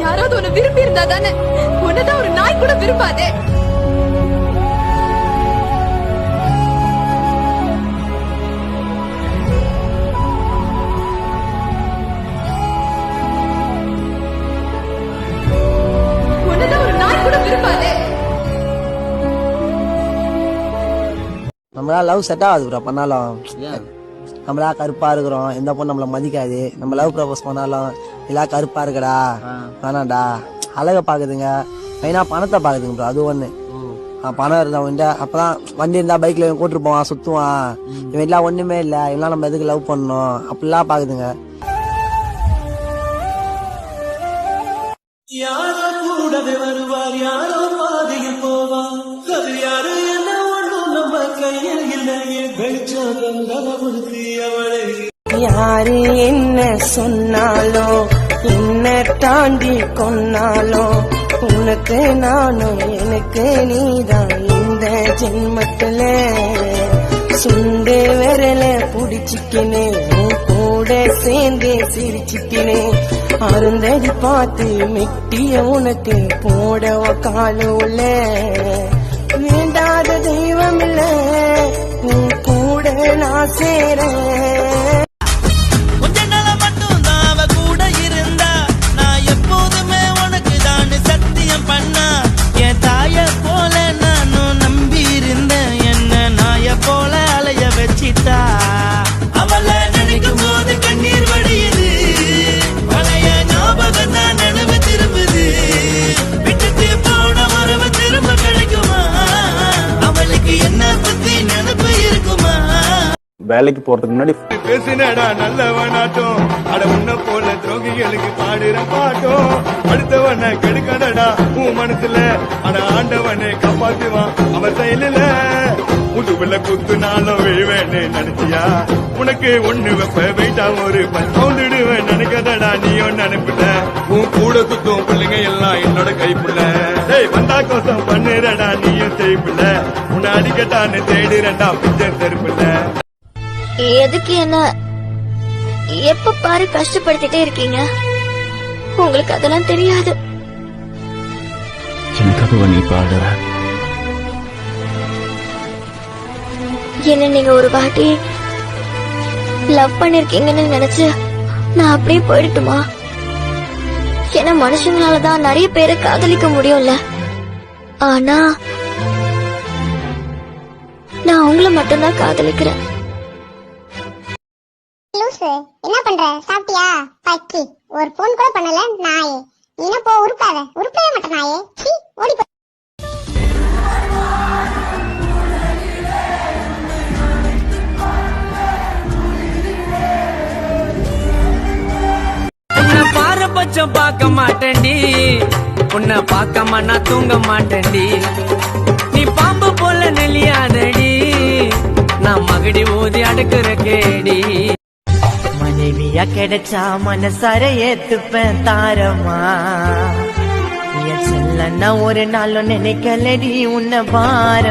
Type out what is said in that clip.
யாராவது உன்னை விரும்பி இருந்தா தானே, உன்னதான் ஒரு நாய் கூட விரும்பாதே. உன்னதான் ஒரு நாய் கூட விரும்பாதே. நம்மளால லவ் செட் ஆகாது ப்ரோ. பண்ணாலும் நம்மளா கருப்பா இருக்கிறோம், எந்த பொண்ணு நம்மள மதிக்காது. நம்ம லவ் ப்ரப்போஸ் பண்ணாலும் இல்ல கருப்பா இருக்கடா வேணாண்டா, அழக பாக்குதுங்க, மெயினா பணத்தை பாக்குதுங்க ப்ரோ. அது ஒண்ணு, பணம் இருந்தவன் அப்பதான் வண்டி இருந்தா பைக்ல கூட்டு போவான், சுத்துவான். இவன் எல்லாம் ஒண்ணுமே இல்ல, இவெல்லாம் நம்ம எதுக்கு லவ் பண்ணணும் அப்படிலாம் பாக்குதுங்க. யாரோ கூடவே வருவார், யாரோ பாதையில் போவார், அது யாரு என்ன ஒண்ணும் நம்ம கையில் இல்லையே. யாரு என்ன சொன்னாலும் என்ன தாண்டி கொன்னாலும் உனக்கு நானும் எனக்கு நீதான் இந்த ஜென்மத்துல. சுண்டு விரல புடிச்சிக்கினே கூட சேர்ந்தே சிரிச்சிக்கினே அருந்தடி பார்த்து மெட்டிய உனக்கு போடவ காலூல. வேண்டாத தெய்வம் இல்ல உன் கூட நான் சேரேன். அவளை நினைக்கும் போது கண்ணீர் வடியுது, பழைய ஞாபகம் தான் நினைவு திரும்புது. விட்டுட்டு போன உறவு திரும்ப கிடைக்குமா, அவளுக்கு என்ன பத்தி நினைப்பு இருக்குமா. வேலைக்கு போறதுக்கு முன்னாடி பேசினடா நல்லவனாட்டும், அட உன்ன போல துரோகிகளுக்கு பாடுற பாட்டும். அடுத்தவனை கெடுக்கடா உன் மனசுல, அட ஆண்டவனை காப்பாத்துவான் அவன் செயலில. முதுகுல குத்துனாலும் விழுவேன்னு நினைச்சியா, உனக்கு ஒண்ணு வெப்ப வெயிட்டா ஒரு பவுண்டுடுவேன் நினைக்கதடா நீயும் நினைப்புல. உன் கூட சுத்தும் பிள்ளைங்க எல்லாம் என்னோட கைப்புள்ள. வந்தா கோசம் பண்ணுறடா நீயும் செய்ப்புல, உன்னை அடிக்கட்டான்னு தேடுறடா பிச்சர் தெருப்புல. எதுக்கு என்ன எப்ப பாரு கஷ்டப்படுத்திட்டே இருக்கீங்க? உங்களுக்கு அதெல்லாம் தெரியாது. எனக்காக நீ பாடுற. என்ன நீங்க ஒரு வாட்டி லவ் பண்ணிருக்கீங்கன்னு நினைச்சு நான் அப்படியே போயிடுட்டுமா? ஏன்னா மனுஷங்களாலதான் நிறைய பேரை காதலிக்க முடியும்ல. ஆனா நான் உங்களை மட்டும்தான் காதலிக்கிறேன். என்ன பண்ற? சாப்பிட்டியா? பக்கி ஒரு போன் கூட பண்ணல நாயே. நீ போ, உருப்பாத, உருப்பவே மாட்டேன் நாயே. ஓடி போ. உன்னை பாரபட்சம் பார்க்க மாட்டேன்டி, உன்னை பார்க்காம நான் தூங்க மாட்டேன்டி. நீ பாம்பு போல நெளியாதடி, நான் மகடி ஊதி அடுக்குற கேடி. மனைவியா கிடைச்சா மனசார ஏத்துப்பேன் தாரமா. என் செல்லன்னா ஒரு நாளும் நினைக்கலடி உன்னை பாரம்.